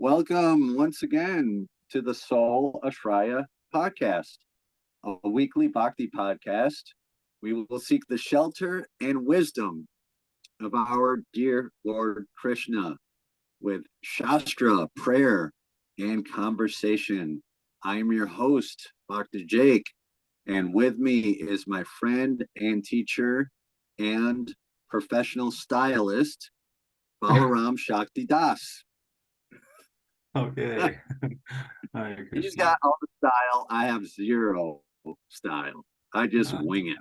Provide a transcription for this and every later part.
Welcome once again to the Soul Ashraya podcast, a weekly bhakti podcast. We will seek the shelter and wisdom of our dear Lord Krishna with Shastra, prayer, and conversation. I am your host, Dr. Jake, and with me is my friend and teacher and professional stylist, Balaram Shakti Das. Okay. He's got all the style. I have zero style. I just wing it.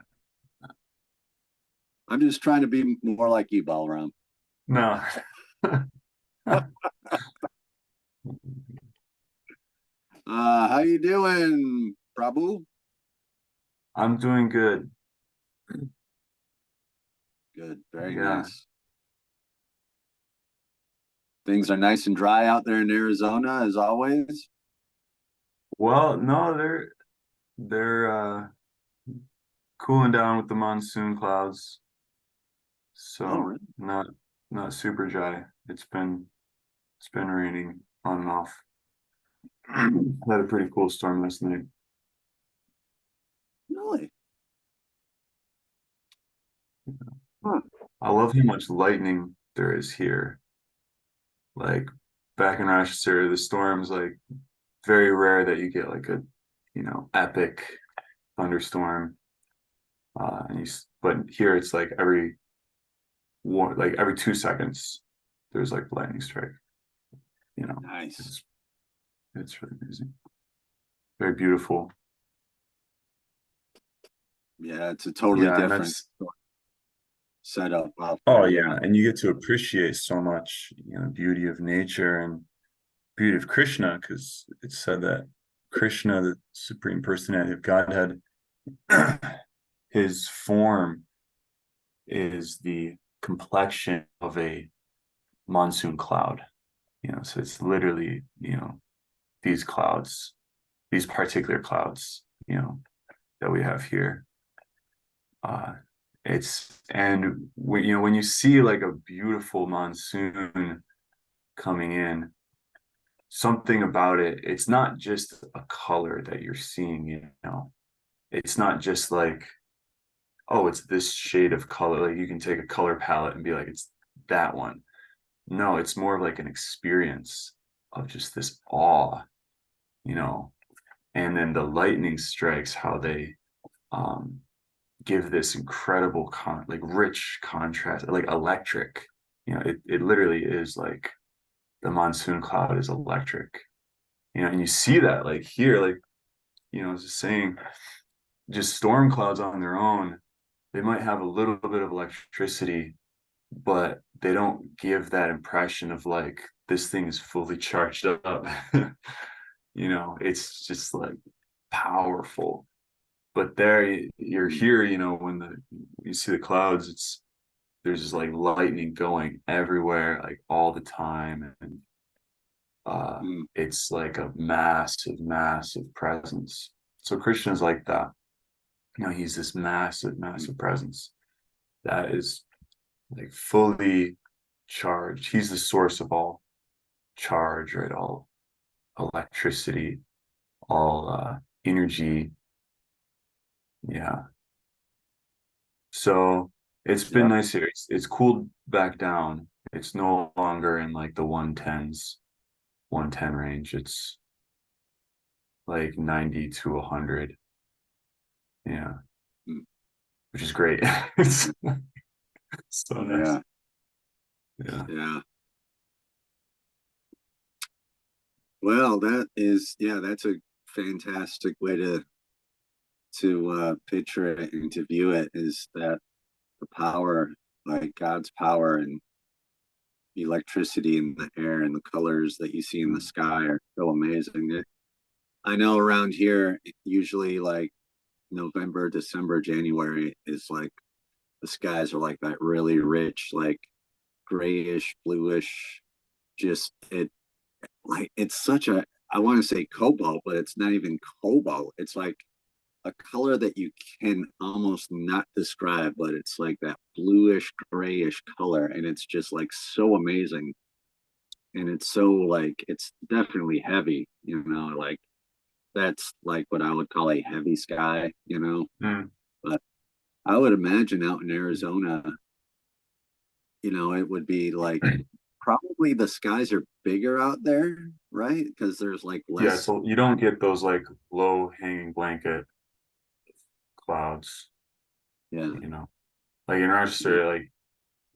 I'm just trying to be more like you, Balaram. No. How you doing, Prabhu? I'm doing good. Good, very nice. Things are nice and dry out there in Arizona, as always. Well, no, they're cooling down with the monsoon clouds. So really? not super dry. It's been raining on and off. Had a pretty cool storm last night. Really? Huh. I love how much lightning there is here. Like back in Rochester, the storm's like very rare that you get like a, epic thunderstorm. But here it's like every 2 seconds, there's like lightning strike. Nice. It's really amazing. Very beautiful. Yeah, it's a totally different setup. Oh yeah, and you get to appreciate so much, beauty of nature and beauty of Krishna, because it's said that Krishna, the Supreme Personality of Godhead, his form is the complexion of a monsoon cloud. So it's literally, these clouds, these particular clouds, that we have here. When you see like a beautiful monsoon coming in, something about it, it's not just a color that you're seeing, it's not just like, oh, it's this shade of color. Like you can take a color palette and be like, it's that one. No, it's more of like an experience of just this awe, and then the lightning strikes, how they give this incredible rich contrast, like electric. It literally is like the monsoon cloud is electric. And you see that like here, like, I was just saying, just storm clouds on their own, they might have a little bit of electricity, but they don't give that impression of like this thing is fully charged up. It's just like powerful. But there you're here, when you see the clouds, there's just like lightning going everywhere, like all the time. And it's like a massive, massive presence. So Krishna's like that. He's this massive, massive presence that is like fully charged. He's the source of all charge, right? All electricity, all energy. Yeah. So it's been nice here. It's cooled back down. It's no longer in like the 110s, 110 range. It's like 90 to 100. Yeah. Which is great. It's so nice. Yeah. Well, that's a fantastic way to picture it and to view it, is that the power, like God's power and the electricity in the air and the colors that you see in the sky are so amazing. I know around here, usually like November, December, January is like the skies are like that really rich, like grayish, bluish, just it's such a, I want to say cobalt, but it's not even cobalt. It's like a color that you can almost not describe, but it's like that bluish, grayish color, and it's just like so amazing and it's so like it's definitely heavy, like that's like what I would call a heavy sky, Mm. but I would imagine out in Arizona, it would be like probably the skies are bigger out there, right? Because there's like Yeah, less. so you don't get those like low hanging blanket clouds, Yeah, you know. Like in yeah, Australia, like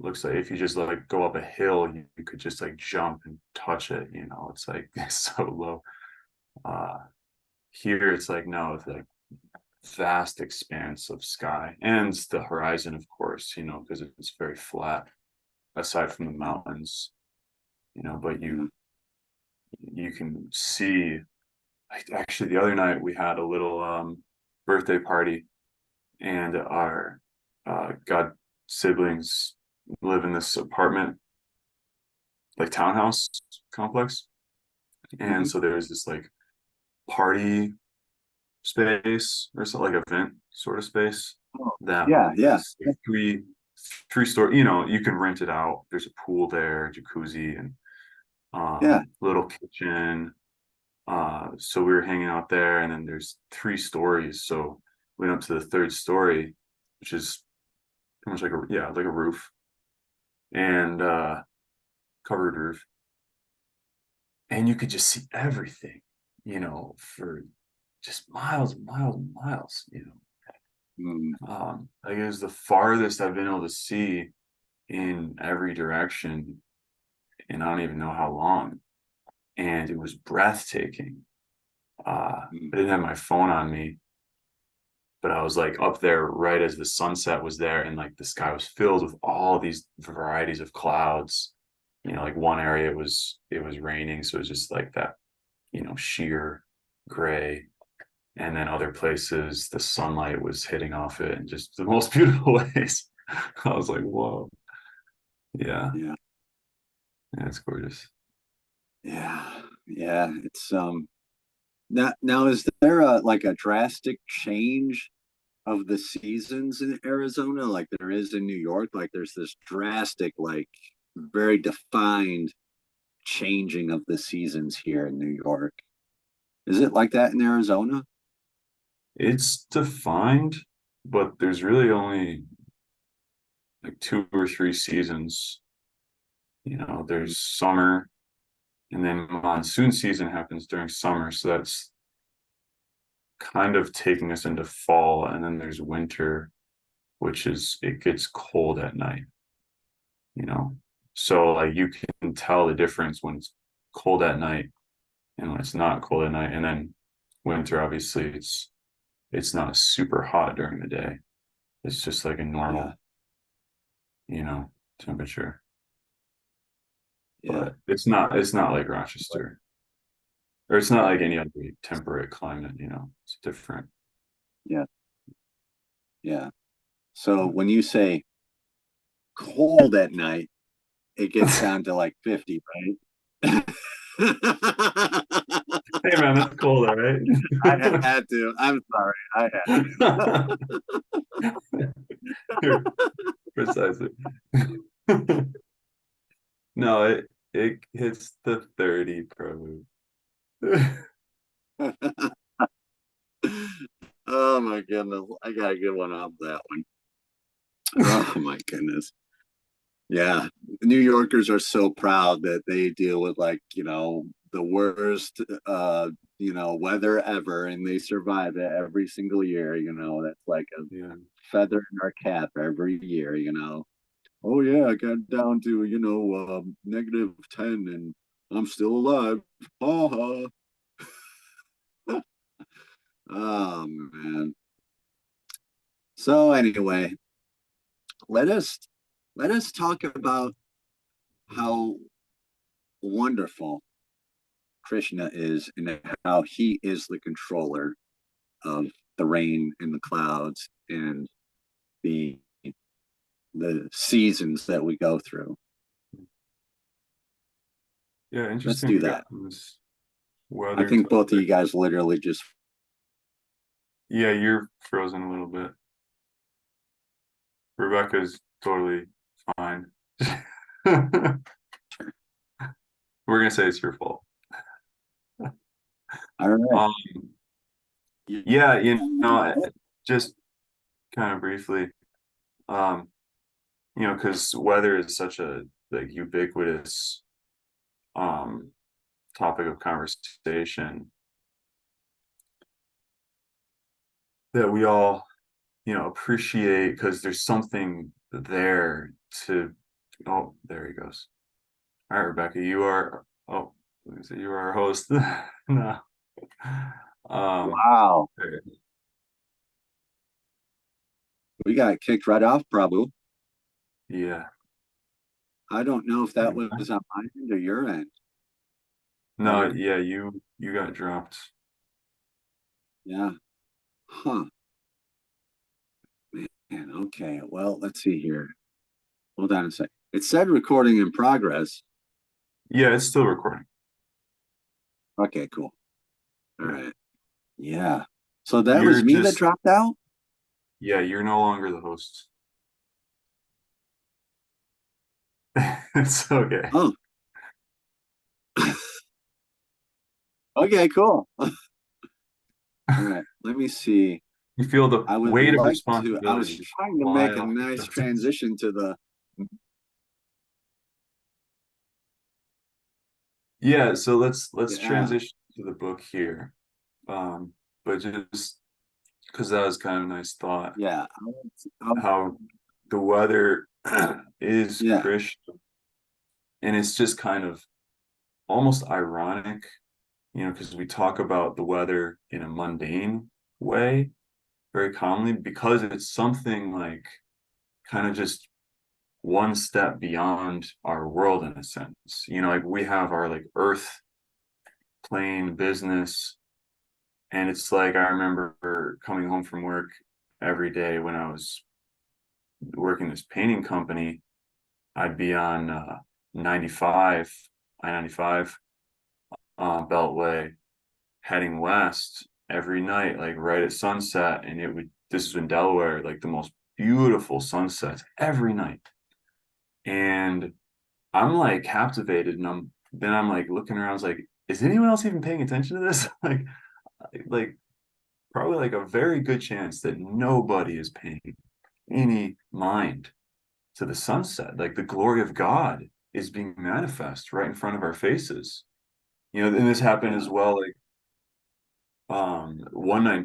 looks like if you just like go up a hill, you could just like jump and touch it, you know. It's like it's so low. Uh Here it's like no, it's like vast expanse of sky and the horizon, of course, you know, because it's very flat aside from the yeah, mountains, you know, but yeah. you can see actually the other night we had a little birthday party and our god siblings live in this apartment like townhouse complex, and Mhm. so there's this like party space or something like event sort of space Oh, that yeah, yeah, is like three story, you know, you can rent it out. There's a pool there, jacuzzi, and yeah. little kitchen. So we were hanging out there, and then there's 3 stories. So we went up to the third story, which is pretty much like a yeah, like a roof and covered roof, and you could just see everything, you know, for just miles and miles and miles, you know. Mm, Like it was the farthest I've been able to see in every direction, and I don't even know how long. And it was breathtaking. mm. I didn't have my phone on me, but I was like up there right as the sunset was there, and like the sky was filled with all these varieties of clouds. You know, like one area it was raining, so it was just like that, you know, sheer gray. And then other places the sunlight was hitting off it in just the most beautiful ways. I was like, whoa, yeah, Yeah, yeah, it's gorgeous. yeah, yeah. It's now is there a like a drastic change of the seasons in Arizona like there is in New York? Like there's this drastic, like very defined changing of the seasons here in New York. Is it like that in Arizona? It's defined, but there's really only like 2 or 3 seasons. You know, Mm, there's summer, and then monsoon season happens during summer, so that's kind of taking us into fall, and then there's winter, which is it gets cold at night, you know. So like you can tell the difference when it's cold at night and when it's not cold at night. And then winter, obviously, it's not super hot during the day. It's just like a yeah, normal, you know, temperature. yeah, But it's not like Rochester. Or it's not like any other temperate climate, you know. It's different. yeah, yeah. So when you say cold at night, it gets down to like 50, right? Hey man, that's cold, all right? I had to. I'm sorry. I had Precisely. No, it hits the 30 probably. to. Oh my goodness. I got a good one off that one. Oh my goodness. Yeah. New Yorkers are so proud that they deal with like, the worst weather ever and they survive it every single year, that's like a Yeah. feather in our cap every year. Oh yeah, I got down to, -10 and I'm still alive. Ha ha. Oh man. So anyway, let us let us talk about how wonderful Krishna is and how he is the controller of the rain and the clouds and the the seasons that we go through. Yeah, Let's interesting do we got that. this I weather think both of you topic. guys literally just Yeah, you're frozen a little bit. Rebecca's totally fine. We're gonna say it's your fault. All right. Um, yeah, just kind of briefly, um, because weather is such a like ubiquitous um topic of conversation that we all, appreciate because there's something there to. Oh, there he goes. All right, Rebecca, you are. Oh, you are our host. No. Wow. Okay. We got kicked right off, Prabhu. Yeah. I don't know if that was on my end or your end. No, Better. yeah, you got dropped. Yeah. Huh. Man. Okay. Well, let's see here. Hold on a sec. It said recording in progress. Yeah, it's still recording. Okay, cool. All Yeah. right. Yeah. So that You're was me that just, dropped out? yeah, you're no longer the host. It's okay. Oh, okay, cool. All right. Let me see. You feel the I would weight of like to, I was responsibility just trying to fly make a off your nice shoulders. transition to the, Yeah, so let's yeah, transition to the book here. But just because that was kind of a nice thought, yeah. I'll, how the weather is yeah, Krishna, and it's just kind of almost ironic, because we talk about the weather in a mundane way very commonly because it's something like kind of just one step beyond our world in a sense. Like we have our like earth plane business, and it's like I remember coming home from work every day when I was working this painting company. I'd be on 95, I-95 Beltway heading west every night, like right at sunset. And this is in Delaware, like the most beautiful sunsets every night. And I'm like captivated, and I'm like looking around, I was like, is anyone else even paying attention to this? Like probably like a very good chance that nobody is paying any mind to the sunset. Like the glory of God is being manifest right in front of our faces. And this happened yeah, as well, like one night in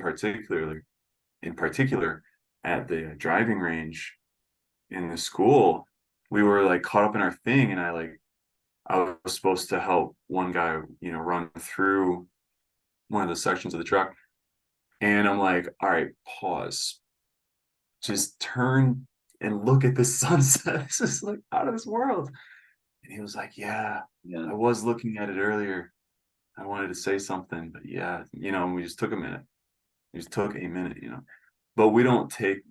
particular at the driving range in the school, we were like caught up in our thing, and I was supposed to help one guy, run through one of the sections of the truck. And I'm like, all right, pause. Just turn and look at the sunset. This is like out of this world. And he was like, yeah, yeah, I was looking at it earlier. I wanted to say something, but yeah, and we just took a minute. We just took a minute. But we don't take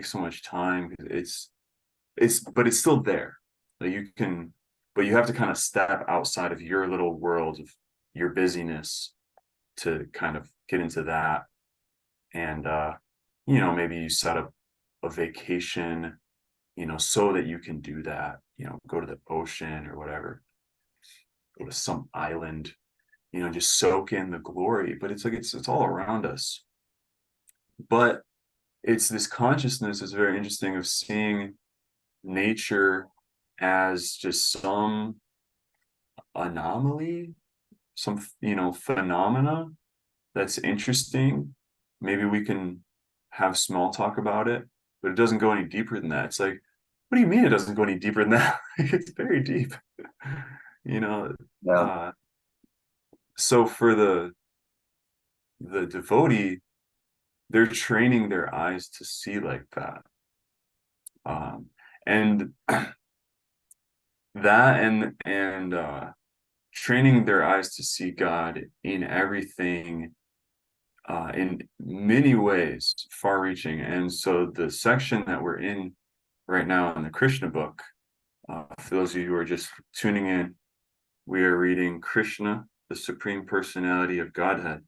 so much time. But it's still there. Like but you have to kind of step outside of your little world of your busyness to kind of get into that. And maybe you set up a vacation, so that you can do that, go to the ocean or whatever, go to some island, just soak in the glory. But it's like it's all around us. But it's this consciousness is very interesting of seeing nature as just some anomaly, some phenomena that's interesting. Maybe we can have small talk about it, but it doesn't go any deeper than that. It's like, what do you mean it doesn't go any deeper than that? It's very deep. you know yeah, uh so for the devotee, they're training their eyes to see like that. And that and training their eyes to see God in everything, in many ways, far-reaching. And so the section that we're in right now in the Krishna book, for those of you who are just tuning in, we are reading Krishna, the Supreme Personality of Godhead,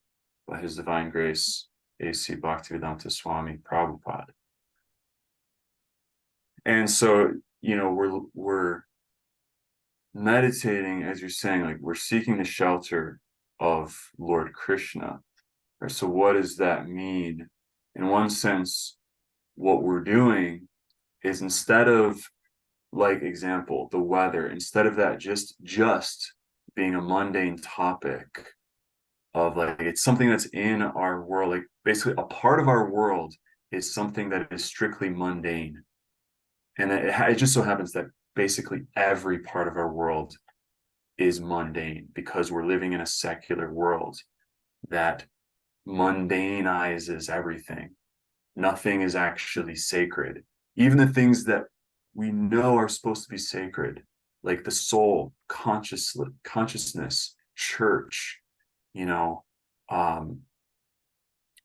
by His Divine Grace, A.C. Bhaktivedanta Swami Prabhupada. And so, we're meditating, as you're saying, like we're seeking the shelter of Lord Krishna. Right? So what does that mean? In one sense, what we're doing is, instead of, like example, the weather, instead of that just being a mundane topic of like, it's something that's in our world, like basically a part of our world is something that is strictly mundane. And it just so happens that basically every part of our world is mundane because we're living in a secular world that mundanizes everything. Nothing is actually sacred. Even the things that we know are supposed to be sacred, like the soul, consciousness, church, you know, um,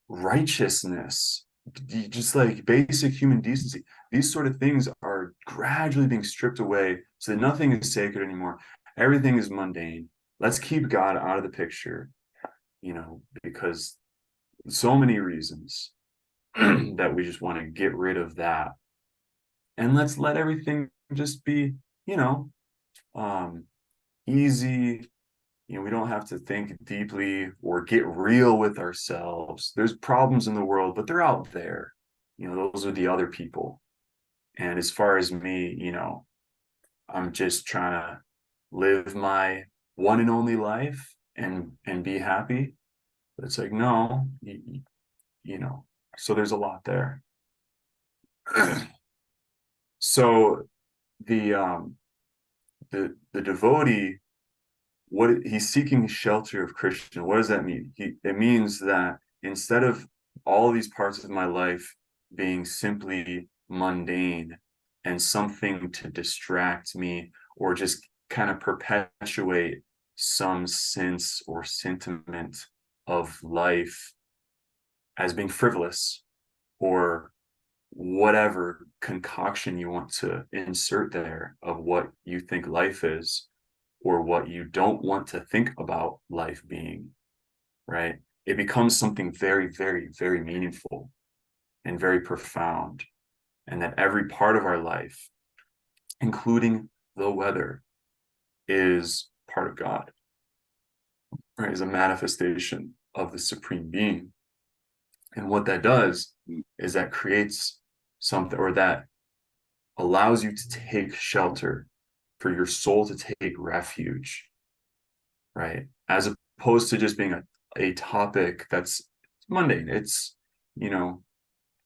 righteousness, just like basic human decency. These sort of things are gradually being stripped away so that nothing is sacred anymore. Everything is mundane. Let's keep God out of the picture, because so many reasons that we just want to get rid of that. And let's let everything just be, you know, um, easy. We don't have to think deeply or get real with ourselves. There's problems in the world, but they're out there. Those are the other people. And as far as me, I'm just trying to live my one and only life and be happy. But it's like, no, you know, so there's a lot there. So the devotee, what he's seeking shelter of Krishna. What does that mean? It means that instead of all these parts of my life being simply mundane and something to distract me or just kind of perpetuate some sense or sentiment of life as being frivolous, or whatever concoction you want to insert there of what you think life is, or what you don't want to think about life being, right? It becomes something very, very, very meaningful and very profound. And that every part of our life, including the weather, is part of God, right? Is a manifestation of the Supreme Being. And what that does is that creates something, or that allows you to take shelter, for your soul to take refuge, right? As opposed to just being a topic that's mundane. You know,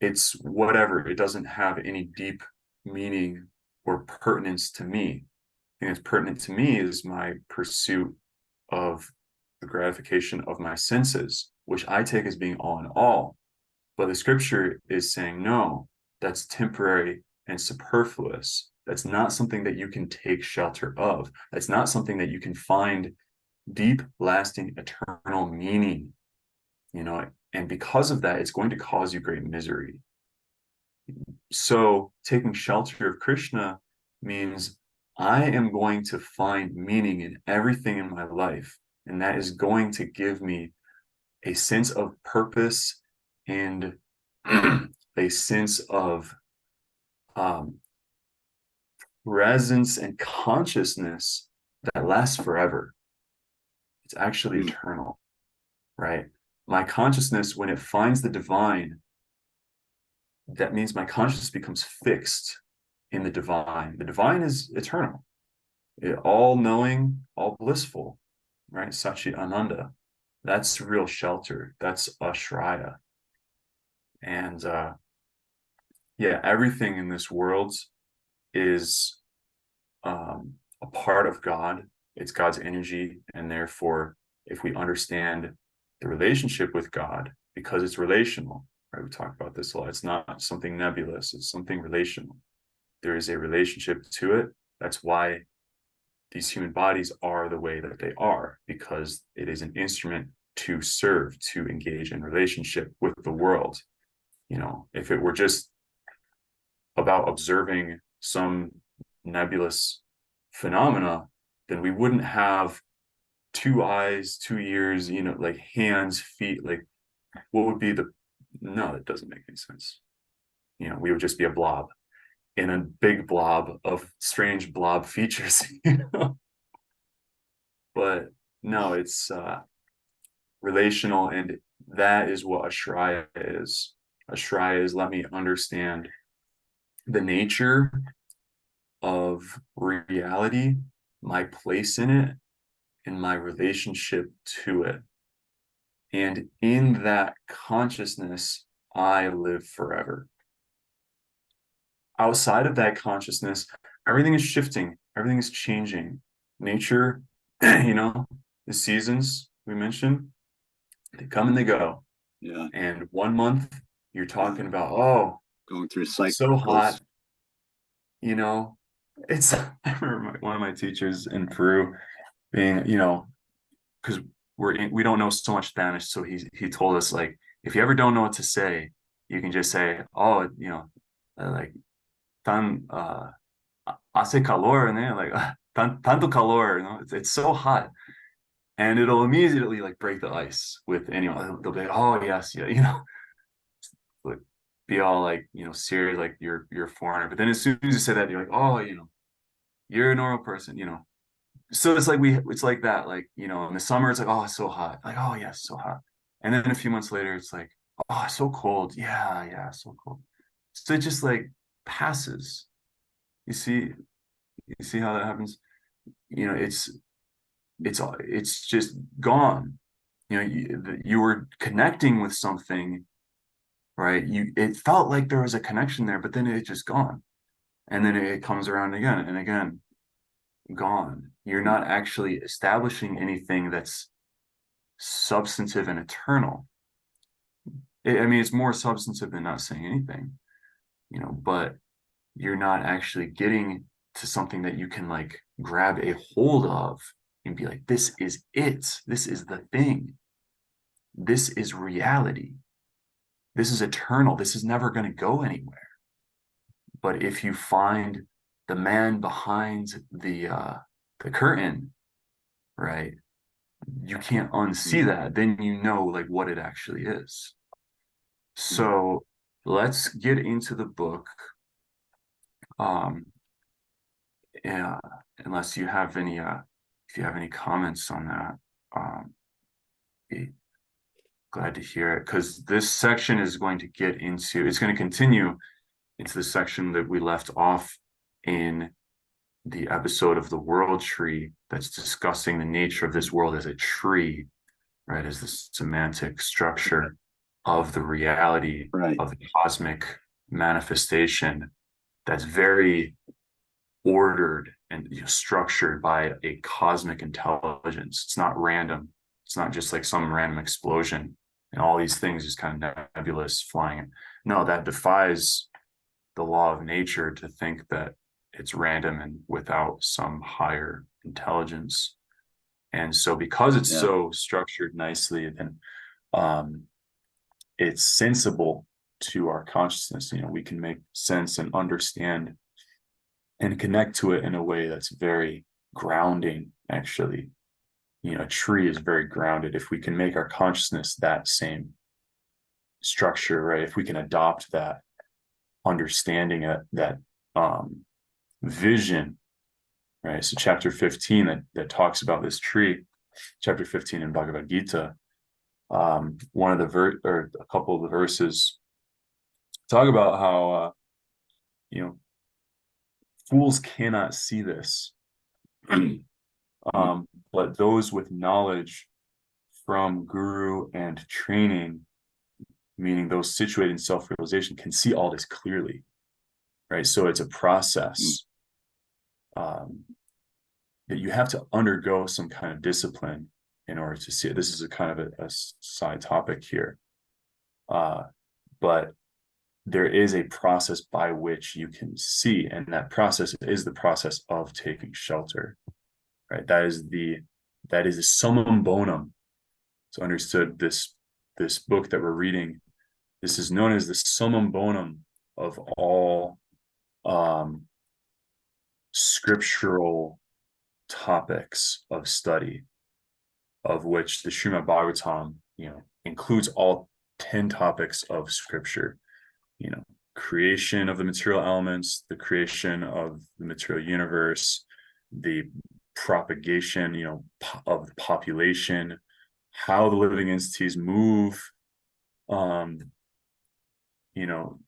it's whatever. It doesn't have any deep meaning or pertinence to me. The thing that's pertinent to me is my pursuit of the gratification of my senses, which I take as being all in all. But the scripture is saying, no, that's temporary and superfluous. That's not something that you can take shelter of. That's not something that you can find deep, lasting, eternal meaning, and because of that, it's going to cause you great misery. So taking shelter of Krishna means I am going to find meaning in everything in my life, and that is going to give me a sense of purpose and a sense of presence and consciousness that lasts forever. It's actually eternal, right? My consciousness, when it finds the divine, that means my consciousness becomes fixed in the divine. The divine is eternal, all knowing, all blissful, right? Sachi Ananda. That's real shelter. That's Ashraya. And yeah, everything in this world is a part of God. It's God's energy. And therefore, if we understand the relationship with God, because it's relational, right? We talk about this a lot. It's not something nebulous, it's something relational. There is a relationship to it. That's why these human bodies are the way that they are, because it is an instrument to serve, to engage in relationship with the world. If it were just about observing some nebulous phenomena, then we wouldn't have two eyes, 2 ears, like hands, feet. Like, what would be no, that doesn't make any sense. We would just be a blob in a big blob of strange blob features. But no, it's relational, and that is what Ashraya is. Ashraya is, let me understand the nature of reality, my place in it, and my relationship to it. And in that consciousness, I live forever. Outside of that consciousness, everything is shifting, everything is changing. Nature, the seasons we mentioned, they come and they go. Yeah. And 1 month, you're talking about, oh, Going through so cycles. hot, you know. It's I remember one of my teachers in Peru being, because we don't know so much Spanish, so he told us, like, if you ever don't know what to say, you can just say, oh, like tan hace calor, and then like tanto calor, it's so hot, and it'll immediately like break the ice with anyone. They'll be like, oh yes, yeah, like be all like serious, like you're a foreigner. But then as soon as you say that, you're like, oh, you're a normal person, So it's like that, like, in the summer, it's like, oh, it's so hot. Like, oh, yeah, it's so hot. And then a few months later, it's like, oh, it's so cold. Yeah, yeah, so cold. So it just like passes. You see, you see how that happens? It's just gone. You were connecting with something, right? It felt like there was a connection there, but then it just gone. And then it comes around again and again, gone. You're not actually establishing anything that's substantive and eternal. I mean, it's more substantive than not saying anything, but you're not actually getting to something that you can like grab a hold of and be like, this is it. This is the thing. This is reality. This is eternal. This is never going to go anywhere. But if you find the man behind the curtain, right, you can't unsee that. Then you know like what it actually is. So let's get into the book. Yeah, unless you have any if you have any comments on that, be glad to hear it, because this section is going to it's going to continue into the section that we left off in the episode of the world tree, that's discussing the nature of this world as a tree, right, as the semantic structure of the reality Right. of the cosmic manifestation that's very ordered and structured by a cosmic intelligence. It's not random. It's not just like some random explosion and all these things just kind of nebulous flying. No, that defies the law of nature to think that it's random and without some higher intelligence. And so because it's so structured nicely, then it's sensible to our consciousness. We can make sense and understand and connect to it in a way that's very grounding, actually. A tree is very grounded. If we can make our consciousness that same structure, right? If we can adopt that understanding, that vision, right? So chapter 15 that talks about this tree, chapter 15 in Bhagavad Gita, one of the or a couple of the verses talk about how fools cannot see this, but those with knowledge from guru and training, meaning those situated in self-realization, can see all this clearly, right? So it's a process that you have to undergo some kind of discipline in order to see it. This is a kind of a side topic here, but there is a process by which you can see, and that process is the process of taking shelter, right? That is the summum bonum. So understood, this book that we're reading, this is known as the summum bonum of all scriptural topics of study, of which the Srimad Bhagavatam, includes all 10 topics of scripture, creation of the material elements, the creation of the material universe, the propagation, of the population, how the living entities move, um, you know,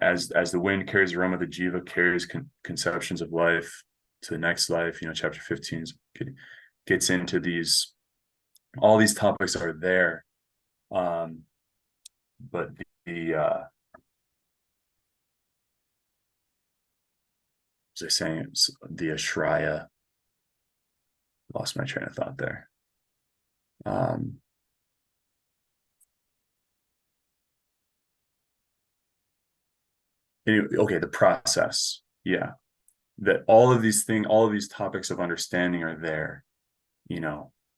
as the wind carries the aroma, the jiva carries conceptions of life to the next life. Chapter 15 gets into all these topics are there. But as I was saying, the Ashraya, lost my train of thought there. Anyway, okay, the process. Yeah. That all of these topics of understanding are there,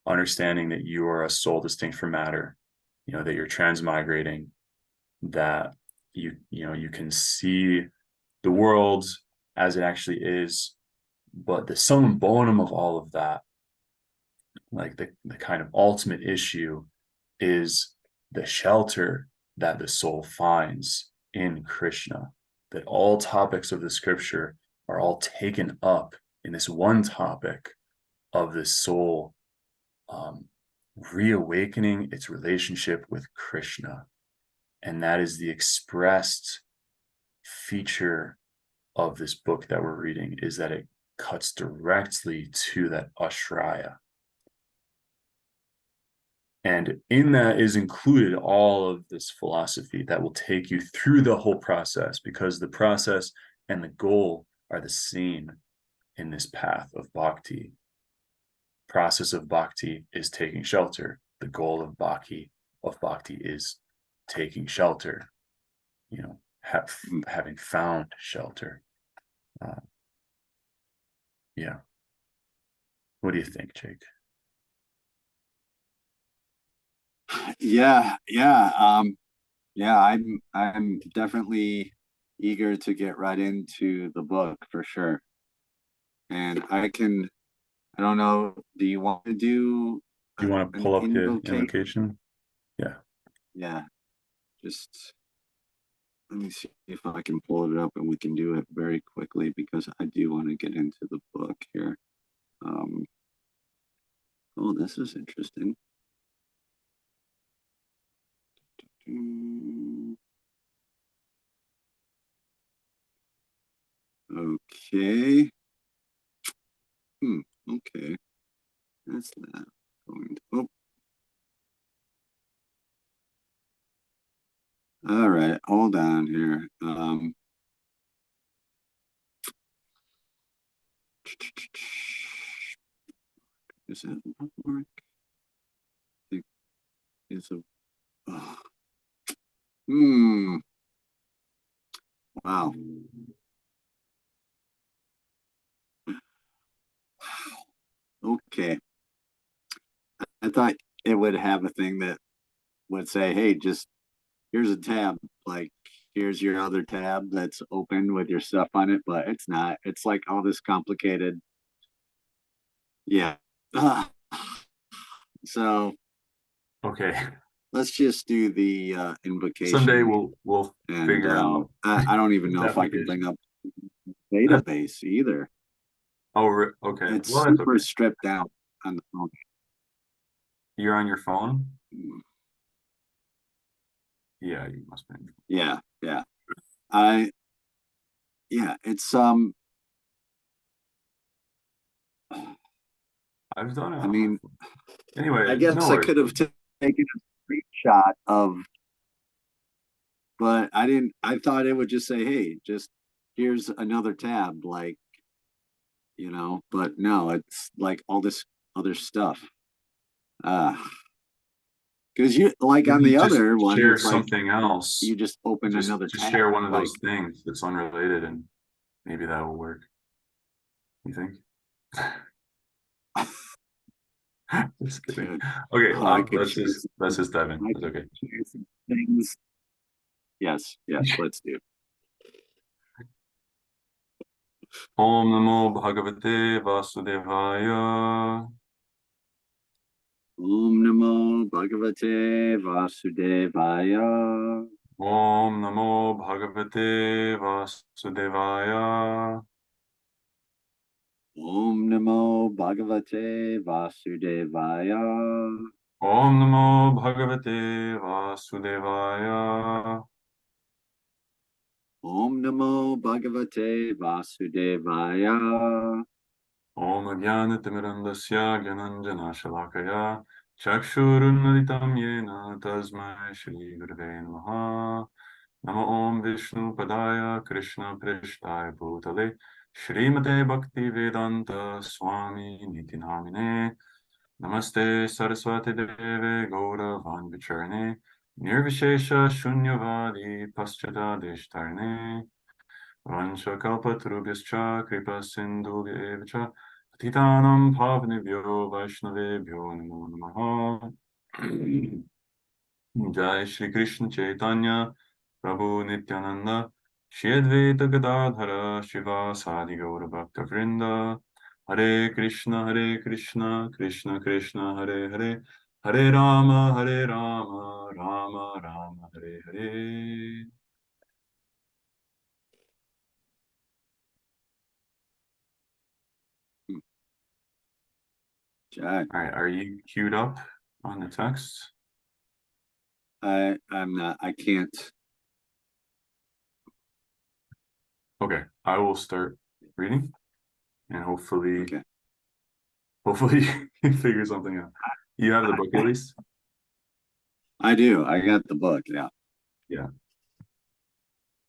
understanding that you are a soul distinct from matter, that you're transmigrating, that you can see the world as it actually is, but the summum bonum of all of that, like the kind of ultimate issue, is the shelter that the soul finds in Krishna, that all topics of the scripture are all taken up in this one topic of the soul reawakening its relationship with Krishna. And that is the expressed feature of this book that we're reading, is that it cuts directly to that Ashraya. And in that is included all of this philosophy that will take you through the whole process, because the process and the goal are the same in this path of bhakti. Process of bhakti is taking shelter. The goal of bhakti is taking shelter, having found shelter. Yeah. What do you think, Jake? Yeah, I'm definitely eager to get right into the book for sure. And I don't know, do you want to do Do you want to an pull up the invocation? invocation? Yeah. Yeah, just let me see if I can pull it up and we can do it very quickly because I do want to get into the book here. Oh, this is interesting. Okay. Okay. That's not going to. Oh, all right. Hold on here. Is that not work? I think it's a. Oh. Wow. Okay. I thought it would have a thing that would say, "Hey, just here's a tab. Like, here's your other tab that's open with your stuff on it," but it's not. It's like all this complicated. Yeah. So Okay. let's just do the Someday invocation, we'll and figure out I don't even this know if I can bring application. up database either. Oh, okay. It's Well, that's super okay. stripped out on the phone. You're on your phone? Yeah, you must be. Yeah, yeah. I yeah, it's. I've done it I on my mean, phone. I Anyway, no guess I worries. could have taken a screenshot of, but I didn't. I thought it would just say, "Hey, just here's another tab," like But no, it's like all this other stuff. Uh, because you like on Maybe the just other one, share it's like something else. you just open another Just tab. share one of Like, those things that's unrelated, and maybe that will work. You think? Just kidding. dude, Okay, oh, I could share let's just dive in. I That's could okay. share some things. Yes, yes, let's do. Om Namo Bhagavate Vasudevaya. Om Namo Bhagavate Vasudevaya. Om Namo Bhagavate Vasudevaya. Om Namo Bhagavate Vasudevaya. Om Namo Bhagavate Vasudevaya. Om Namo Bhagavate Vasudevaya. Om Jnanatimirandasya Gyananjana Shalakaya Chakshurunmaditam Yena Tasmai Shri Gurave Namaha. Namo Om Vishnu Padaya Krishna Prishtaya Bhutale Shrimate Bhakti Vedanta Swami Niti Namine. Namaste Saraswati Deve Gaura Vanvicharne Nirvishesha Shunyavadi Paschata Deshtarne Vanchakalpatarubhyascha Kripa Sindhubhyevacha Patitanam Pavanebhyo Vaishnavebhyo Namo Namaha. Jai Shri Krishna Chaitanya Prabhu Nityananda Shri Advaita Gadadhara Shiva Sadi Gaura Bhakta Vrinda. Hare Krishna Krishna Krishna Hare Hare Hare Rama Rama Rama Hare Hare. Jai. All right, are you queued up on the text? I'm not. I can't. Okay, I will start reading, and hopefully, Okay. hopefully you figure something out. You have the book at least? I do. I got the book. Yeah. Yeah.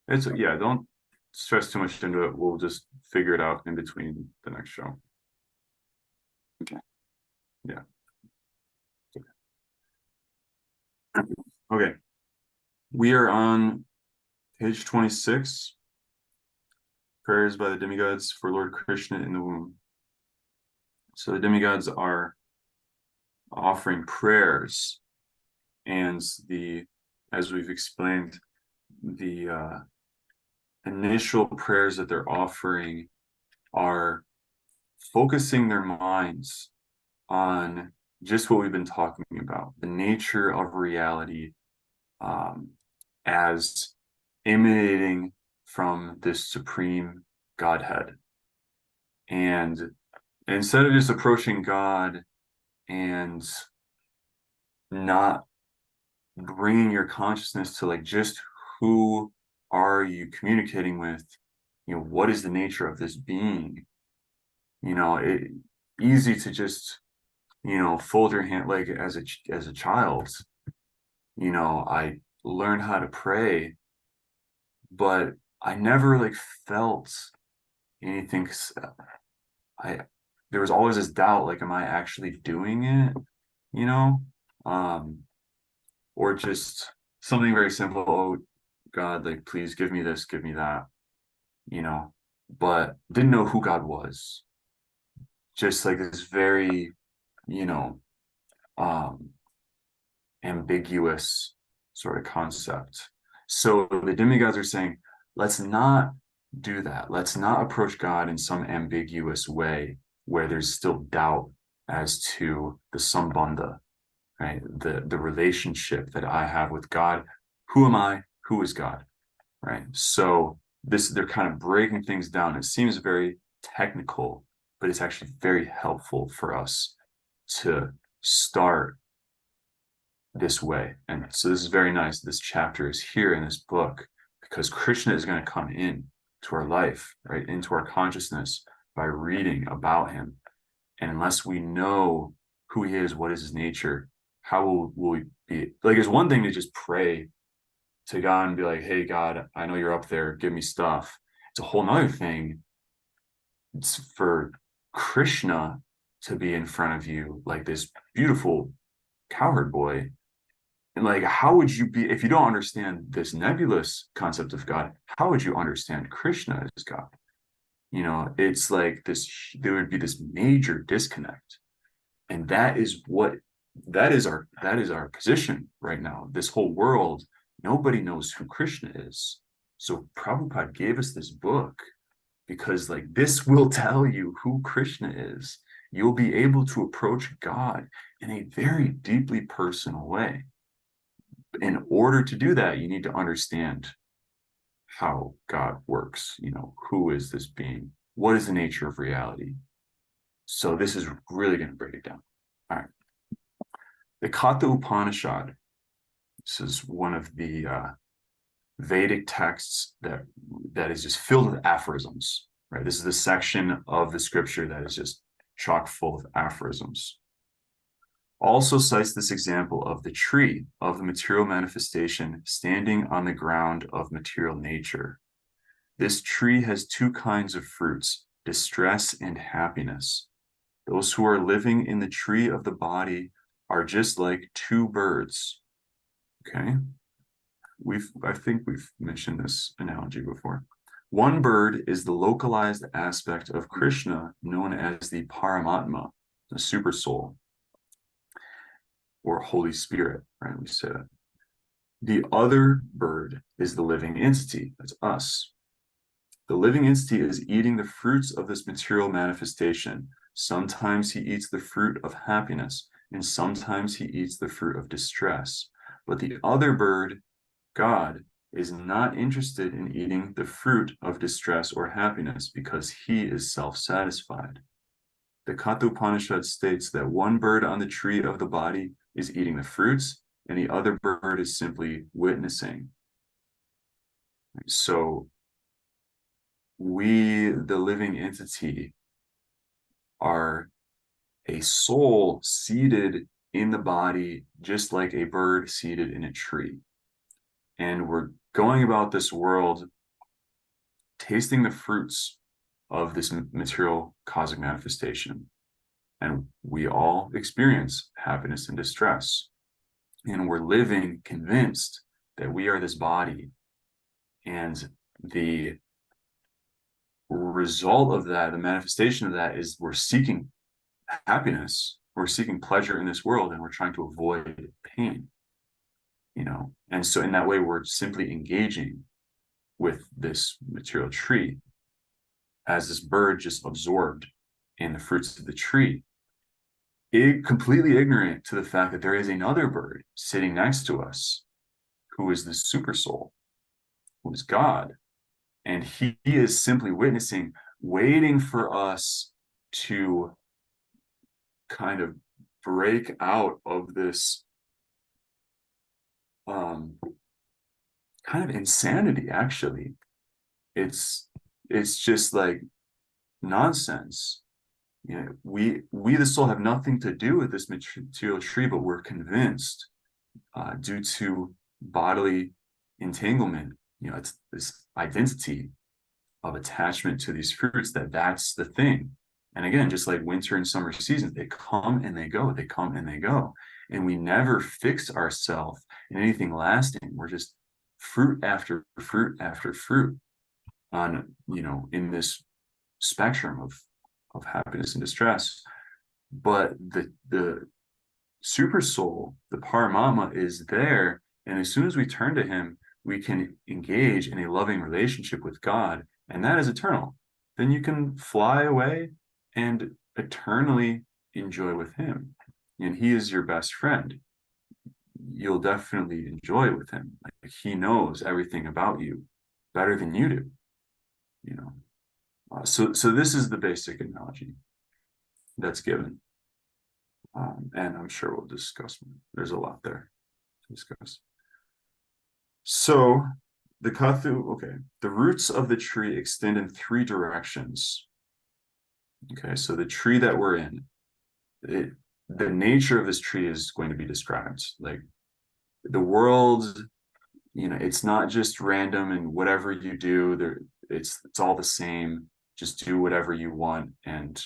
It's yeah, don't stress too much into it. We'll just figure it out in between the next show. Okay. Yeah. Okay. We are on page 26. Prayers by the demigods for Lord Krishna in the womb. So the demigods are offering prayers, and as we've explained, the initial prayers that they're offering are focusing their minds on just what we've been talking about, the nature of reality, as emanating from this supreme Godhead. And instead of just approaching God and not bringing your consciousness to like just who are you communicating with, what is the nature of this being, easy to just fold your hand, like as a child, I learned how to pray, but I never like felt anything. I There was always this doubt, like, am I actually doing it? You know, um, or just something very simple. Oh, God, like, please give me this, give me that. But didn't know who God was. Just like this very, you know, um, ambiguous sort of concept. So the demigods are saying, let's not do that. Let's not approach God in some ambiguous way where there's still doubt as to the sambandha, right? The relationship that I have with God. Who am I? Who is God? Right. So they're kind of breaking things down. It seems very technical, but it's actually very helpful for us to start this way. And so this is very nice. This chapter is here in this book because Krishna is going to come in to our life, right, into our consciousness by reading about him. And unless we know who he is, what is his nature, how will we be like? It's one thing to just pray to God and be like, hey, God, I know you're up there, give me stuff. It's a whole nother thing. It's for Krishna to be in front of you like this beautiful cowherd boy. And like, how would you be, if you don't understand this nebulous concept of God, how would you understand Krishna as God? It's like this, there would be this major disconnect. And that is our position right now. This whole world, nobody knows who Krishna is. So Prabhupada gave us this book because like this will tell you who Krishna is. You'll be able to approach God in a very deeply personal way. In order to do that, you need to understand how God works. Who is this being? What is the nature of reality? So this is really going to break it down. All right. The Katha Upanishad, this is one of the Vedic texts that is just filled with aphorisms, right? This is the section of the scripture that is just chock full of aphorisms. Also cites this example of the tree of the material manifestation standing on the ground of material nature. This tree has two kinds of fruits, distress and happiness. Those who are living in the tree of the body are just like two birds. Okay. I think we've mentioned this analogy before. One bird is the localized aspect of Krishna known as the Paramatma, the super soul, or Holy Spirit, right? We say that. The other bird is the living entity, that's us. The living entity is eating the fruits of this material manifestation. Sometimes he eats the fruit of happiness, and sometimes he eats the fruit of distress. But the other bird, God, is not interested in eating the fruit of distress or happiness because he is self-satisfied. The Katha Upanishad states that one bird on the tree of the body is eating the fruits, and the other bird is simply witnessing. So we, the living entity, are a soul seated in the body, just like a bird seated in a tree. And we're going about this world tasting the fruits of this material cosmic manifestation. And we all experience happiness and distress. And we're living convinced that we are this body. And the result of that, the manifestation of that, is we're seeking happiness, we're seeking pleasure in this world, and we're trying to avoid pain. And so in that way, we're simply engaging with this material tree as this bird just absorbed in the fruits of the tree, completely ignorant to the fact that there is another bird sitting next to us who is the super soul, who is God. And he is simply witnessing, waiting for us to kind of break out of this kind of insanity. Actually, it's just like nonsense. We the soul have nothing to do with this material tree, but we're convinced due to bodily entanglement, it's this identity of attachment to these fruits, that's the thing. And again, just like winter and summer seasons, they come and they go, they come and they go. And we never fix ourselves in anything lasting. We're just fruit after fruit after fruit on, in this spectrum of happiness and distress. But the super soul, the Paramatma, is there. And as soon as we turn to him, we can engage in a loving relationship with God, and that is eternal. Then you can fly away and eternally enjoy with him. And he is your best friend. You'll definitely enjoy with him. Like, he knows everything about you better than you do. So this is the basic analogy that's given. And I'm sure we'll discuss more. There's a lot there to discuss. So the roots of the tree extend in three directions. Okay, so the tree that we're in, the nature of this tree is going to be described. Like the world, it's not just random, and whatever you do, it's all the same. Just do whatever you want and,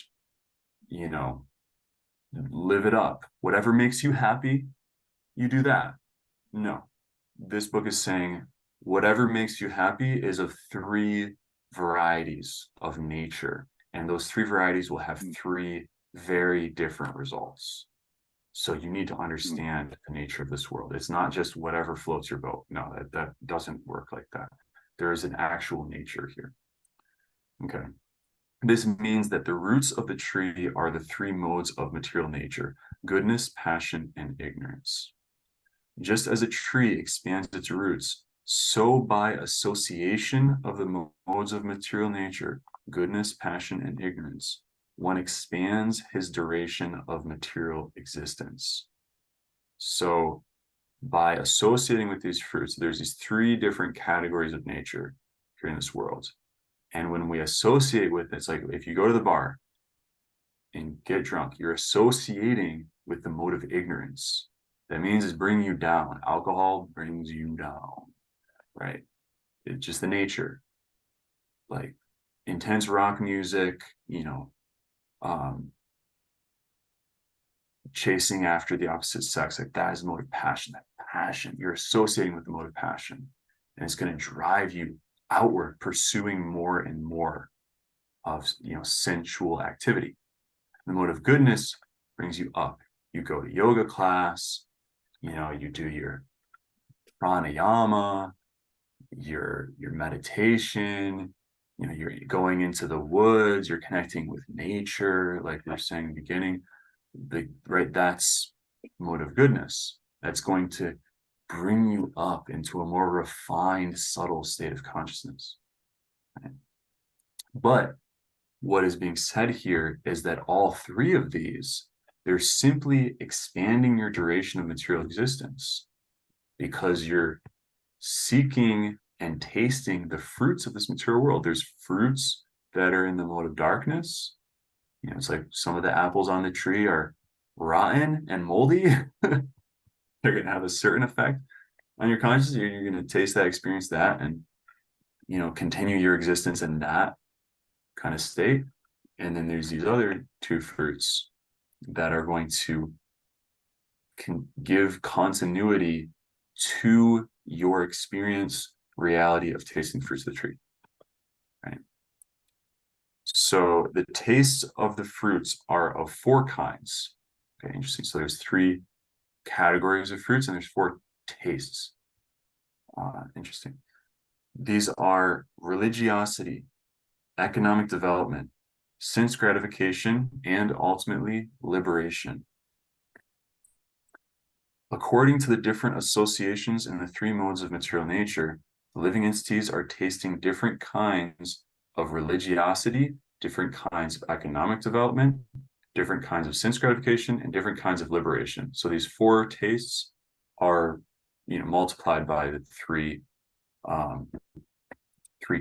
live it up. Whatever makes you happy, you do that. No, this book is saying whatever makes you happy is of three varieties of nature. And those three varieties will have three very different results. So you need to understand the nature of this world. It's not just whatever floats your boat. No, that doesn't work like that. There is an actual nature here. Okay. This means that the roots of the tree are the three modes of material nature: goodness, passion, and ignorance. Just as a tree expands its roots, so by association of the modes of material nature, goodness, passion, and ignorance, one expands his duration of material existence. So by associating with these fruits, there's these three different categories of nature here in this world. And when we associate with it, it's like if you go to the bar and get drunk, you're associating with the mode of ignorance. That means it's bringing you down. Alcohol brings you down, right? It's just the nature. Like intense rock music, chasing after the opposite sex, like that is the mode of passion. That passion, you're associating with the mode of passion, and it's going to drive you outward, pursuing more and more of sensual activity. The mode of goodness brings you up. You go to yoga class, you do your pranayama, your meditation, you're going into the woods, you're connecting with nature, like we were saying in the beginning. That's mode of goodness. That's going to bring you up into a more refined, subtle state of consciousness. Right? But what is being said here is that all three of these, they're simply expanding your duration of material existence because you're seeking and tasting the fruits of this material world. There's fruits that are in the mode of darkness. It's like some of the apples on the tree are rotten and moldy. They're going to have a certain effect on your consciousness. You're going to taste that, experience that, and continue your existence in that kind of state. And then there's these other two fruits that are going to give continuity to your experience reality of tasting fruits of the tree, right? So the tastes of the fruits are of four kinds. Okay, interesting. So there's three categories of fruits and there's four tastes. Interesting. These are religiosity, economic development, sense gratification, and ultimately liberation. According to the different associations in the three modes of material nature, living entities are tasting different kinds of religiosity, different kinds of economic development, different kinds of sense gratification, and different kinds of liberation. So these four tastes are, multiplied by the three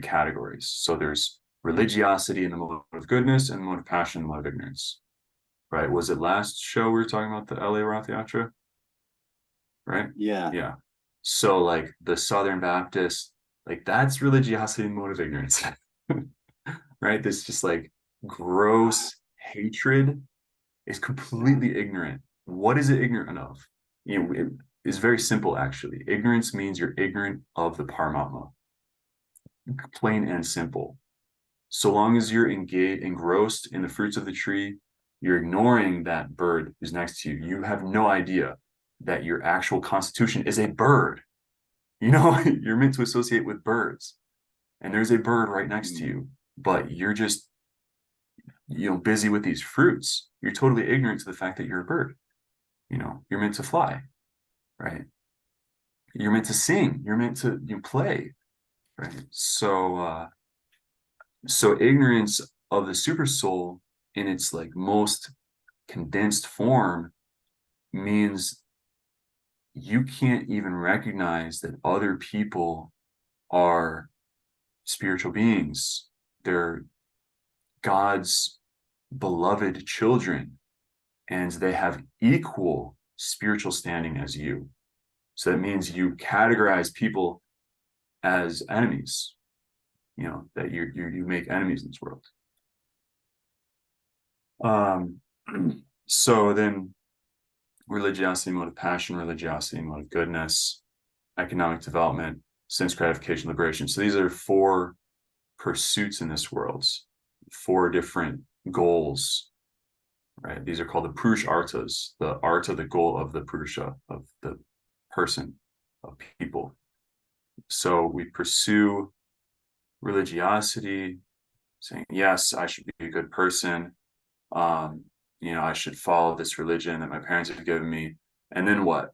categories. So there's religiosity in the mode of goodness and the mode of passion, the mode of ignorance. Right? Was it last show we were talking about the LA Rath Yatra? Right? Yeah. So like the Southern Baptist, like that's religiosity and mode of ignorance. Right? This just like gross hatred is completely ignorant. What is it ignorant of? It is very simple actually. Ignorance means you're ignorant of the Paramatma. Plain and simple. So long as you're engrossed in the fruits of the tree, you're ignoring that bird who's next to you. You have no idea that your actual constitution is a bird. You're meant to associate with birds. And there's a bird right next to you, but you're just, busy with these fruits. You're totally ignorant to the fact that you're a bird. You're meant to fly, right? You're meant to sing. You're meant to play, right? So ignorance of the super soul in its like most condensed form means you can't even recognize that other people are spiritual beings. They're God's beloved children, and they have equal spiritual standing as you. So that means you categorize people as enemies, that you make enemies in this world. So then religiosity, mode of passion, religiosity, mode of goodness, economic development, sense gratification, liberation. So these are four pursuits in this world, four different goals, right? These are called the Purusharthas, the artha, the goal of the Purusha, of the person, of people. So we pursue religiosity, saying, yes, I should be a good person. I should follow this religion that my parents have given me. And then what?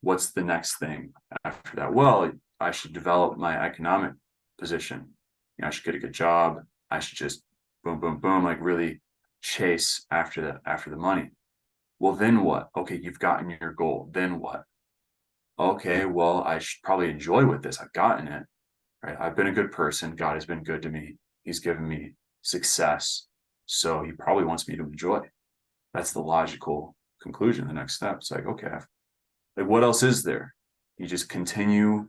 What's the next thing after that? Well, I should develop my economic position. I should get a good job. I should just boom, boom, boom, like really chase after the money. Well, then what? Okay, you've gotten your goal. Then what? Okay, well, I should probably enjoy with this. I've gotten it, right? I've been a good person. God has been good to me. He's given me success. So he probably wants me to enjoy. That's the logical conclusion. The next step. It's like, okay, like what else is there? You just continue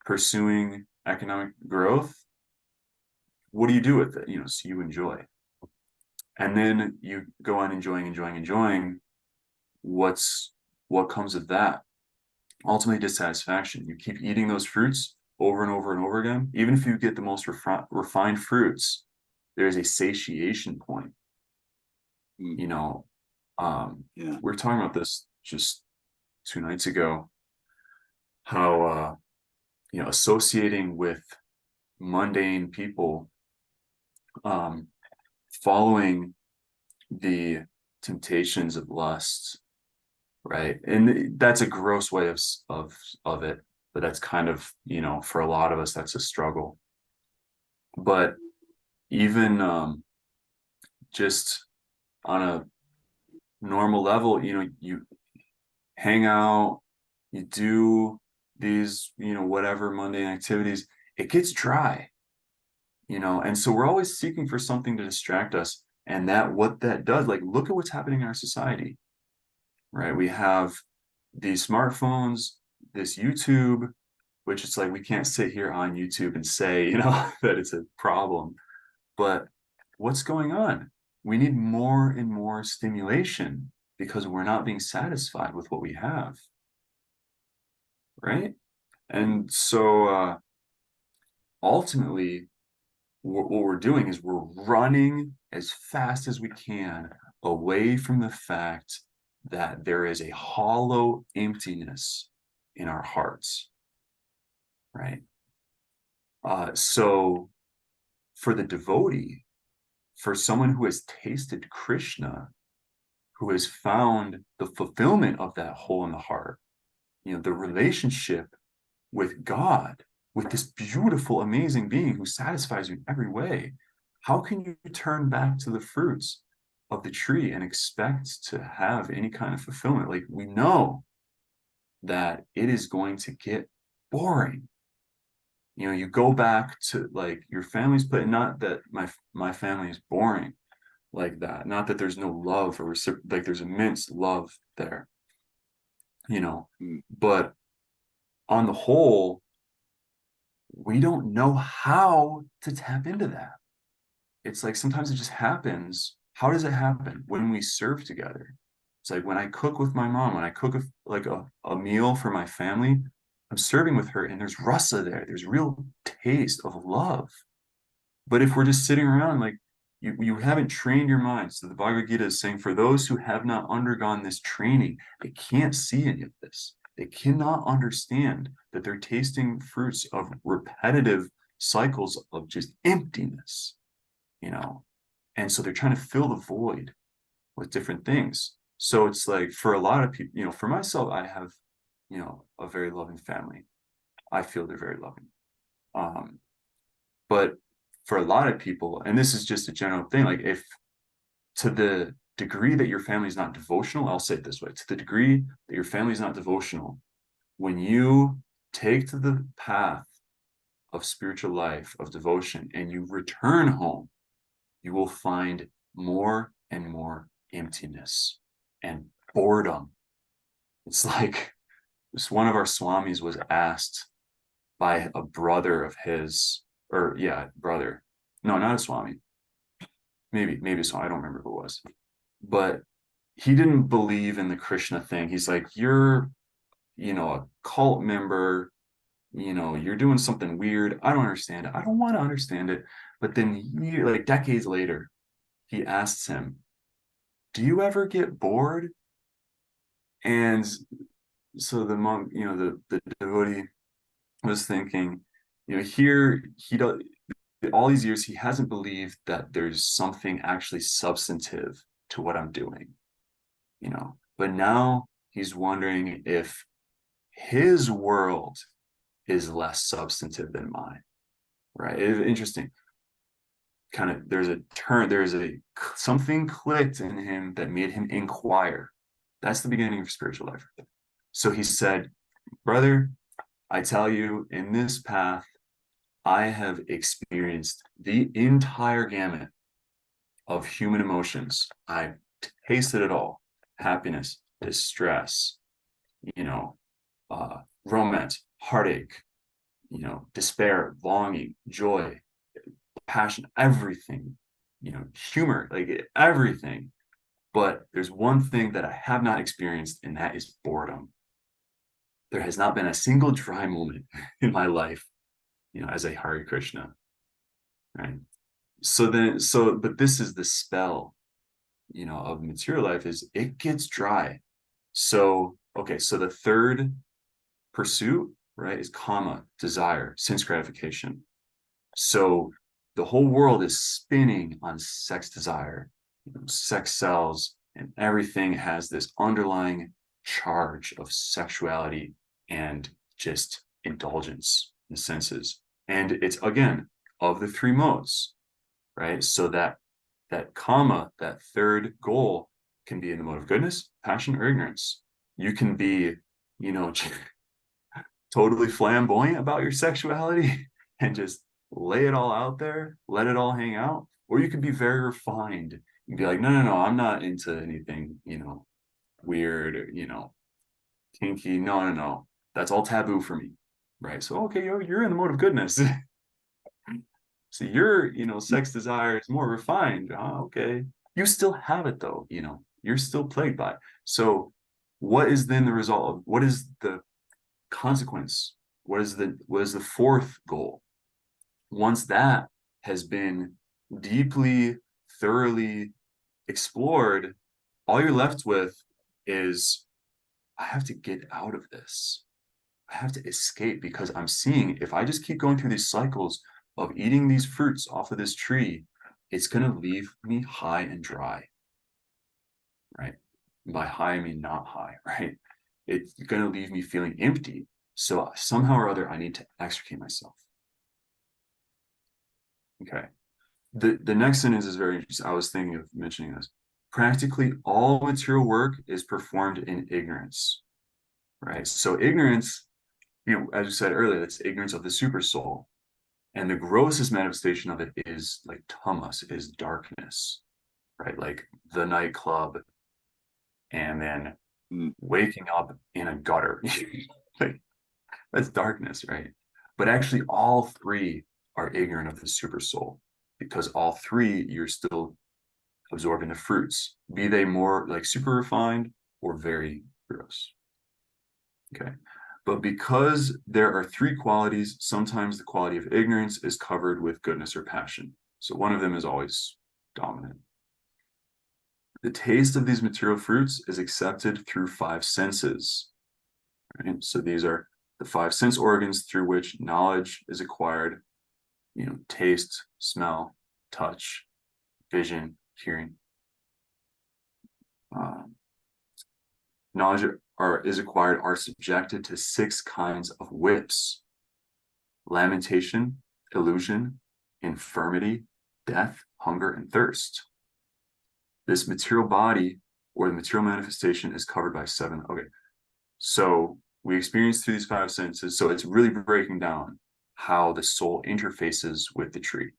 pursuing economic growth. What do you do with it? So you enjoy. And then you go on enjoying. What comes of that? Ultimately, dissatisfaction. You keep eating those fruits over and over and over again. Even if you get the most refined fruits, there is a satiation point. Mm. You know, Yeah. we were talking about this just 2 nights ago, how associating with mundane people, following the temptations of lust, right? And that's a gross way of it, but that's kind of, for a lot of us, that's a struggle. But even just on a normal level, you hang out, you do these, whatever mundane activities, it gets dry, and so we're always seeking for something to distract us. And what that does, like, look at what's happening in our society, right? We have these smartphones, this YouTube, which it's like we can't sit here on YouTube and say, that it's a problem. But what's going on? We need more and more stimulation because we're not being satisfied with what we have, right? And so ultimately, what we're doing is we're running as fast as we can away from the fact that there is a hollow emptiness in our hearts, right? So for the devotee, for someone who has tasted Krishna, who has found the fulfillment of that hole in the heart, the relationship with God, with this beautiful, amazing being who satisfies you in every way, how can you turn back to the fruits of the tree and expect to have any kind of fulfillment? Like, we know that it is going to get boring. You go back to, like, your family's place. Not that my family is boring like that. Not that there's no love or like there's immense love there, Mm. but on the whole, we don't know how to tap into that. It's like sometimes it just happens. How does it happen? When we serve together. It's like when I cook with my mom, when I cook a meal for my family, I'm serving with her and there's rasa there. There's real taste of love. But if we're just sitting around, like, you haven't trained your mind. So the Bhagavad Gita is saying, for those who have not undergone this training, they can't see any of this. They cannot understand that they're tasting fruits of repetitive cycles of just emptiness, and so they're trying to fill the void with different things. So it's like, for a lot of people, for myself, I have, a very loving family. I feel they're very loving. But for a lot of people, and this is just a general thing, like, if to the degree that your family is not devotional, I'll say it this way, to the degree that your family is not devotional, when you take to the path of spiritual life, of devotion, and you return home, you will find more and more emptiness and boredom. It's like one of our swamis was asked by a brother of his, or yeah, brother. No, not a swami. Maybe a swami. I don't remember who it was. But he didn't believe in the Krishna thing. He's like, you're, a cult member, you're doing something weird. I don't understand it. I don't want to understand it. But then like decades later, he asks him, do you ever get bored? And so the monk, the devotee was thinking, here he does, all these years he hasn't believed that there's something actually substantive to what I'm doing, but now he's wondering if his world is less substantive than mine, right? Interesting. kind of, there's a something clicked in him that made him inquire. That's the beginning of spiritual life. So he said, brother, I tell you, in this path, I have experienced the entire gamut of human emotions. I've tasted it all: happiness, distress, you know, romance, heartache, despair, longing, joy, passion, everything, humor, like everything. But there's one thing that I have not experienced, and that is boredom. There has not been a single dry moment in my life, as a Hare Krishna, right? But this is the spell, of material life, is it gets dry. So, okay, so the third pursuit, right, is kama, desire, sense gratification. So the whole world is spinning on sex desire, sex sells, and everything has this underlying charge of sexuality and just indulgence in senses. And it's, again, of the three modes, right? So that kama, that third goal, can be in the mode of goodness, passion, or ignorance. You can be, you know, totally flamboyant about your sexuality and just lay it all out there, let it all hang out. Or you can be very refined and be like, no, no, no, I'm not into anything, weird or, kinky. No, no, no. That's all taboo for me. Right. So, okay, you're in the mode of goodness. So your, sex desire is more refined. Okay. You still have it though, you're still plagued by it. So what is then the result of, what is the consequence? What is the fourth goal? Once that has been deeply, thoroughly explored, all you're left with is, I have to get out of this. I have to escape, because I'm seeing, if I just keep going through these cycles of eating these fruits off of this tree, it's going to leave me high and dry, right? By high, I mean not high, right? It's going to leave me feeling empty. So somehow or other, I need to extricate myself. Okay. The next sentence is very interesting. I was thinking of mentioning this. Practically all material work is performed in ignorance, right? So ignorance, as you said earlier, that's ignorance of the super soul. And the grossest manifestation of it is like tamas, is darkness, right? Like the nightclub, and then waking up in a gutter. Like, that's darkness, right? But actually, all three are ignorant of the super soul, because all three, you're still absorbing the fruits, be they more like super refined or very gross. Okay. But because there are three qualities, sometimes the quality of ignorance is covered with goodness or passion. So one of them is always dominant. The taste of these material fruits is accepted through five senses. Right? So these are the five sense organs through which knowledge is acquired, taste, smell, touch, vision, hearing. Knowledge is acquired are subjected to six kinds of whips: lamentation, illusion, infirmity, death, hunger, and thirst. This material body, or the material manifestation, is covered by seven. Okay, so we experience through these five senses. So it's really breaking down how the soul interfaces with the tree.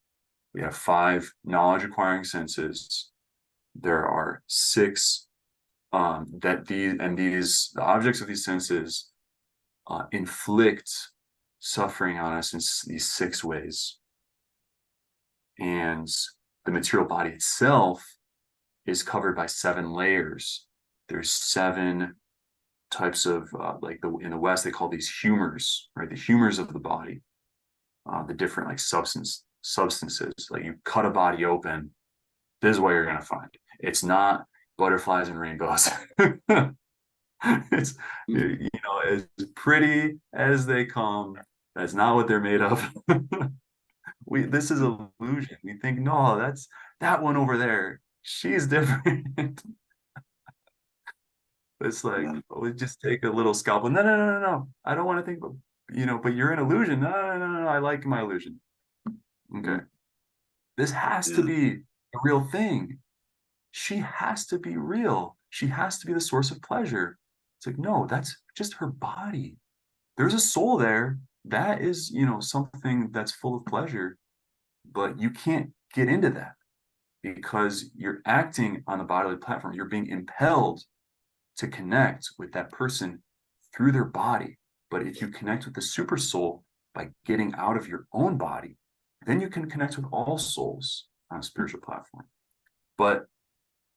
We have five knowledge acquiring senses. There are six the objects of these senses inflict suffering on us in these six ways. And the material body itself is covered by seven layers. There's seven types of, in the West, they call these humors, right? The humors of the body, the different like substances. Like, you cut a body open, this is what you're going to find. It's not butterflies and rainbows. It's, as pretty as they come. That's not what they're made of. This is illusion. We think, no, that's that one over there. She's different. It's like, we just take a little scalpel. No, no, no, no, no. I don't want to think, but you're an illusion. No, no, no, no, no. I like my illusion. Okay. This has to Yeah. be a real thing. She has to be real. She has to be the source of pleasure. It's like, no, that's just her body. There's a soul there. That is, something that's full of pleasure, but you can't get into that because you're acting on the bodily platform. You're being impelled to connect with that person through their body. But if you connect with the super soul by getting out of your own body, then you can connect with all souls on a spiritual platform. But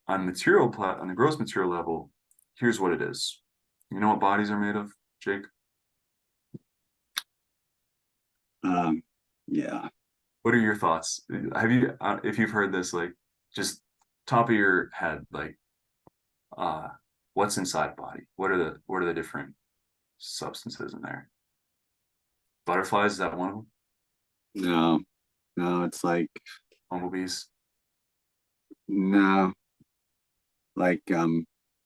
on the gross material level, here's what it is. You know what bodies are made of, Jake? Yeah. What are your thoughts? Have you, if you've heard this, like, just top of your head, like, uh, what's inside body? What are the different substances in there? Butterflies, is that one of them? No, no, it's like, Bumblebees? no, like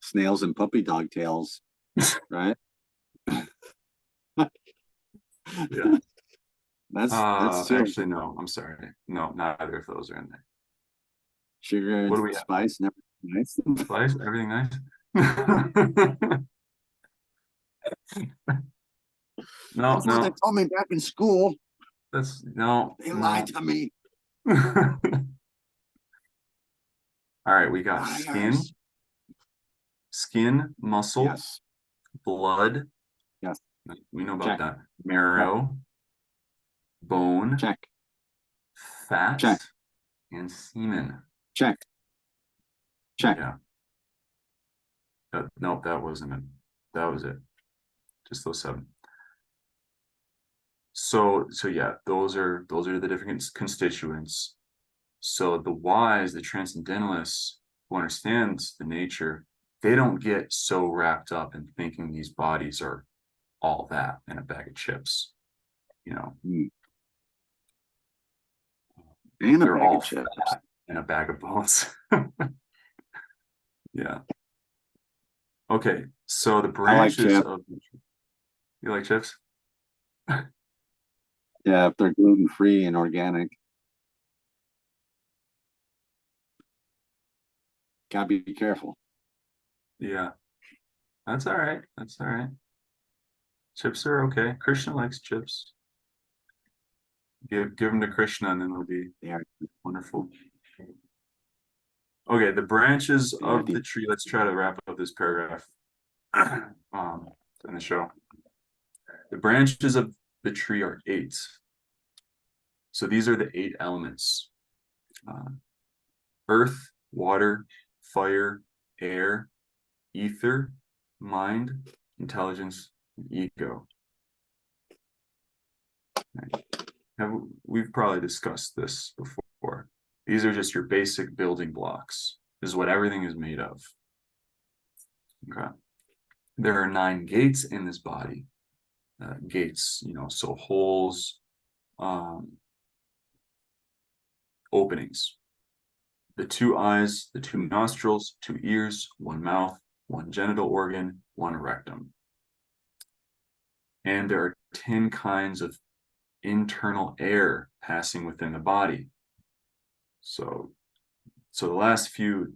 snails and puppy dog tails, right? Yeah. That's two of Actually, them. no, I'm sorry. No, neither of those are in there. Sugar What and do we have? spice, never nice. Spice? Everything nice? No, That's what they no, told me back in school. that's no, They lied no. to me. All right, we got Liars. skin, muscle, Yes, blood. yes. We know about Check, that. check, Marrow, bone, check, fat, check, and semen. check, check. Yeah. Nope, that wasn't it. That was it. Just those seven. So yeah, those are the different constituents. So the wise, the transcendentalists who understands the nature, they don't get so wrapped up in thinking these bodies are all that in a bag of chips. You know, Mm. And a they're bag all of chips. fat in a bag of bones. Yeah. Okay. So the I like branches chips. of you like chips? Yeah, if they're gluten free and organic, gotta be careful. Yeah. That's all right. That's all right. Chips are okay. Krishna likes chips. Give them to Krishna and then they'll be Yeah, wonderful. Okay, the branches yeah. of the tree. Let's try to wrap up this paragraph in the show. The branches of the tree are eight. So these are the eight elements: uh, earth, water, fire, air, ether, mind, intelligence, and ego. Right. We've probably discussed this before. These are just your basic building blocks. This is what everything is made of. Okay. There are nine gates in this body. Gates, so holes, um, openings. The two eyes, the two nostrils, two ears, one mouth, one genital organ, one rectum. And there are 10 kinds of internal air passing within the body. So the last few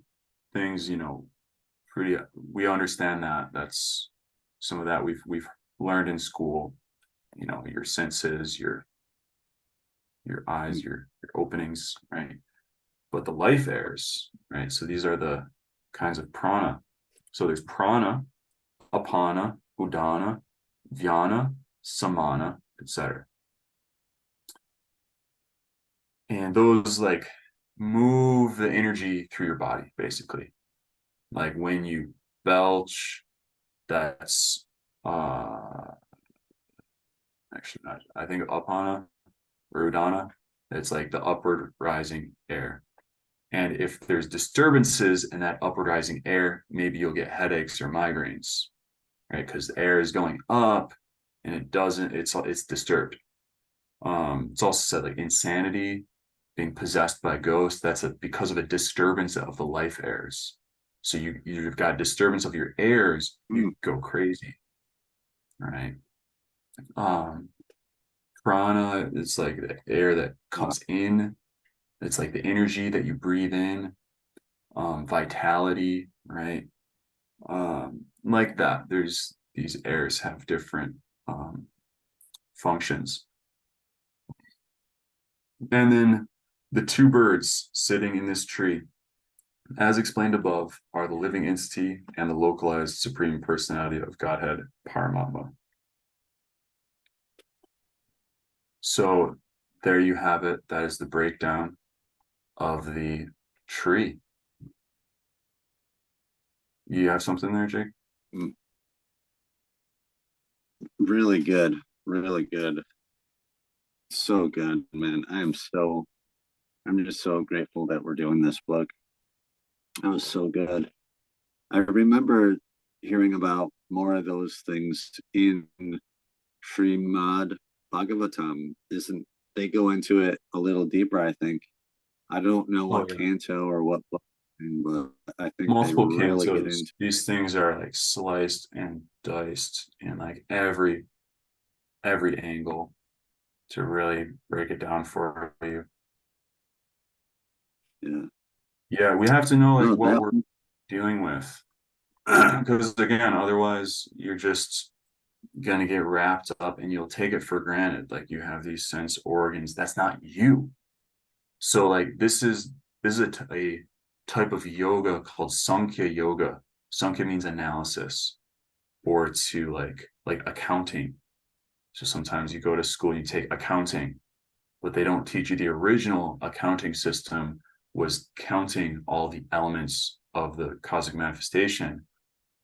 things, we understand that. That's some of that we've learned in school. Your senses, your eyes, your openings, right? But the life airs, right? So these are the kinds of prana. So there's prana, apana, udana, vyana, samana, etc. And those like move the energy through your body, basically. Like when you belch, that's actually not, I think apana or udana, it's like the upward rising air. And if there's disturbances in that upward rising air, maybe you'll get headaches or migraines, right? Because the air is going up and it's disturbed. It's also said like insanity, being possessed by ghosts, because of a disturbance of the life airs. So you've got disturbance of your airs, you Mm. go crazy, right? Um, Prana, it's like the air that Uh, comes in It's like the energy that you breathe in, vitality, right? Like that. There's these airs have different functions. And then the two birds sitting in this tree, as explained above, are the living entity and the localized supreme personality of Godhead, Paramatma. So there you have it. That is the breakdown of the tree. You have something there, Jake? Really good, really good. So good, man. I'm just so grateful that we're doing this book. That was so good. I remember hearing about more of those things in Srimad Bhagavatam. Isn't they go into it a little deeper, I think. I don't know Oh what yeah. canto or what book, but I think they Multiple really get cantos. into. These things are like sliced and diced in like every angle to really break it down for you. Yeah. Yeah, we have to know like No, what that we're one. dealing with. Because again, otherwise you're just gonna get wrapped up and you'll take it for granted. Like you have these sense organs. That's not you. So like this is a type of yoga called Sankhya yoga. Sankhya means analysis or to like accounting. So sometimes you go to school and you take accounting, but they don't teach you the original accounting system was counting all the elements of the cosmic manifestation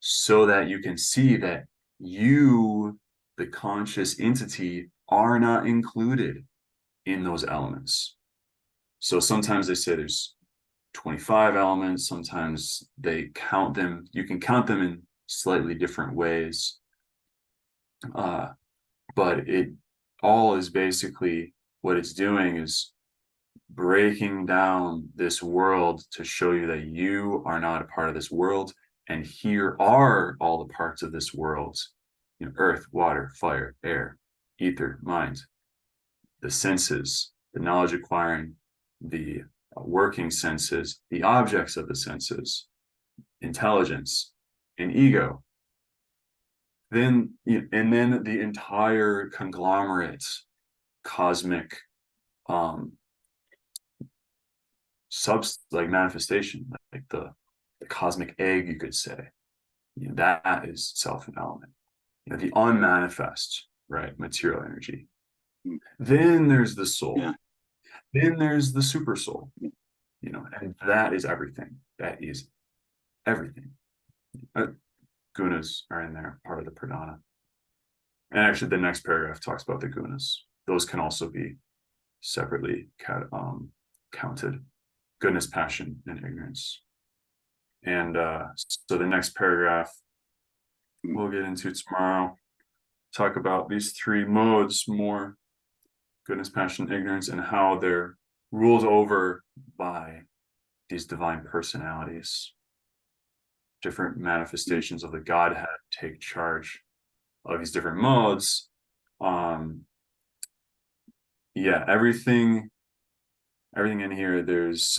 so that you can see that you, the conscious entity, are not included in those elements. So sometimes they say there's 25 elements, sometimes they count them, you can count them in slightly different ways. But it all is basically what it's doing is breaking down this world to show you that you are not a part of this world. And here are all the parts of this world, you know, earth, water, fire, air, ether, mind, the senses, the knowledge acquiring, the working senses, the objects of the senses, intelligence, and ego. Then, and then the entire conglomerate cosmic um like manifestation, like the cosmic egg, you could say. You know, that is self and element. You know, the unmanifest, right, material energy. Then there's the soul. Yeah. Then there's the super soul. You know, and that is everything. That is everything. Gunas are in there, part of the pradana. And actually, the next paragraph talks about the gunas. Those can also be separately counted. Goodness, passion, and ignorance. And so the next paragraph we'll get into tomorrow, talk about these three modes more: goodness, passion, ignorance, and how they're ruled over by these divine personalities. Different manifestations of the Godhead take charge of these different modes. Yeah, everything in here, there is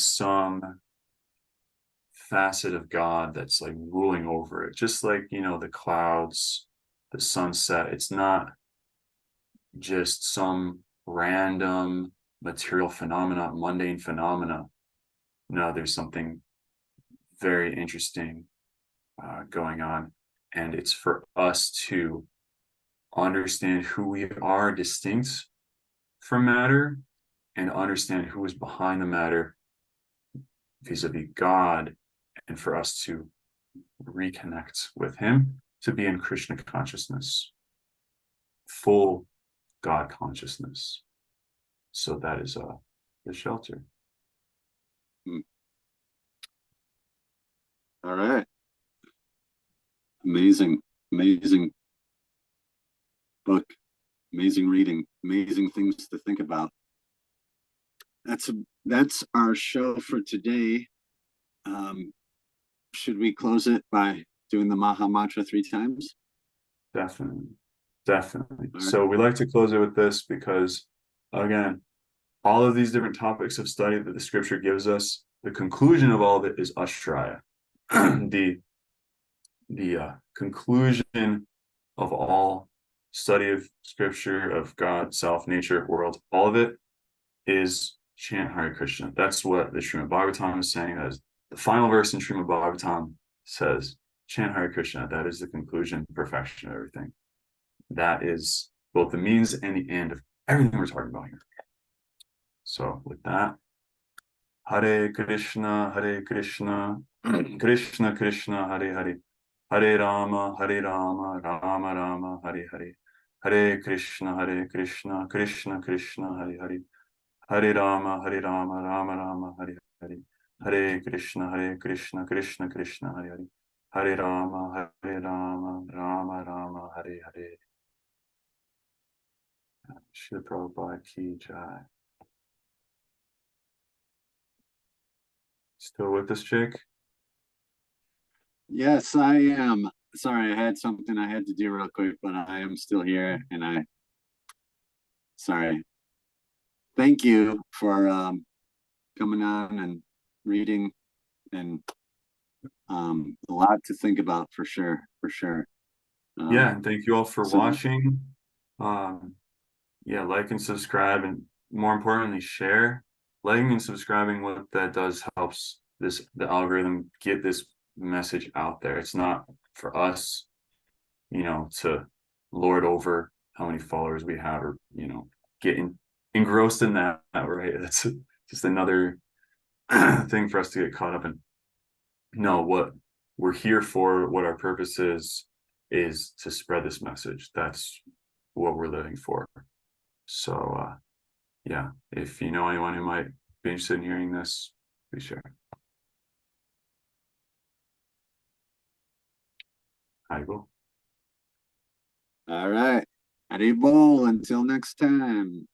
some facet of God that's like ruling over it, just like, you know, the clouds, the sunset. It's not just some random material phenomena, mundane phenomena. No, there's something very interesting going on, and it's for us to understand who we are distinct from matter and understand who is behind the matter vis-a-vis God, and for us to reconnect with him, to be in Krishna consciousness, full God consciousness. So that is the shelter. All right. Amazing, amazing book, amazing reading, amazing things to think about. That's our show for today. Um, should we close it by doing the Maha Mantra 3 times? Definitely. Definitely. All right. So we like to close it with this because, again, all of these different topics of study that the scripture gives us, the conclusion of all of it is Ashraya. The conclusion of all study of scripture, of God, self, nature, world, all of it is chant Hare Krishna. That's what the Srimad Bhagavatam is saying. That is the final verse in Srimad Bhagavatam says, chant Hare Krishna. That is the conclusion, perfection of everything. That is both the means and the end of everything we're talking about here. So with that, Hare Krishna, Krishna Krishna, Hare Hare, Hare Rama, Rama Rama, Hare Hare, Hare Krishna, Krishna Krishna, Hare Hare, Hare Rama, Rama Rama, Hare Hare, Hare Krishna, Krishna Krishna, Hare Hare, Hare Rama, Rama Rama, Hare Hare. Srila Prabhupada ki jai. Still with us, Jake? Yes, I am. Sorry, I had something I had to do real quick, but I am still here, and sorry. Thank you for coming on and reading, and a lot to think about for sure, for sure. Yeah, and thank you all for So watching. Yeah, like and subscribe, and more importantly, share. Liking and subscribing, what that does helps the algorithm get this message out there. It's not for us, to lord over how many followers we have, or get engrossed in that, right? That's just another thing for us to get caught up in. No, what we're here for, what our purpose is to spread this message. That's what we're living for. So yeah, if you know anyone who might be interested in hearing this, please share. Haribo. all right. Haribol, until next time.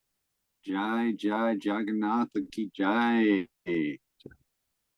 Jai Jai Jagannatha ki Jai.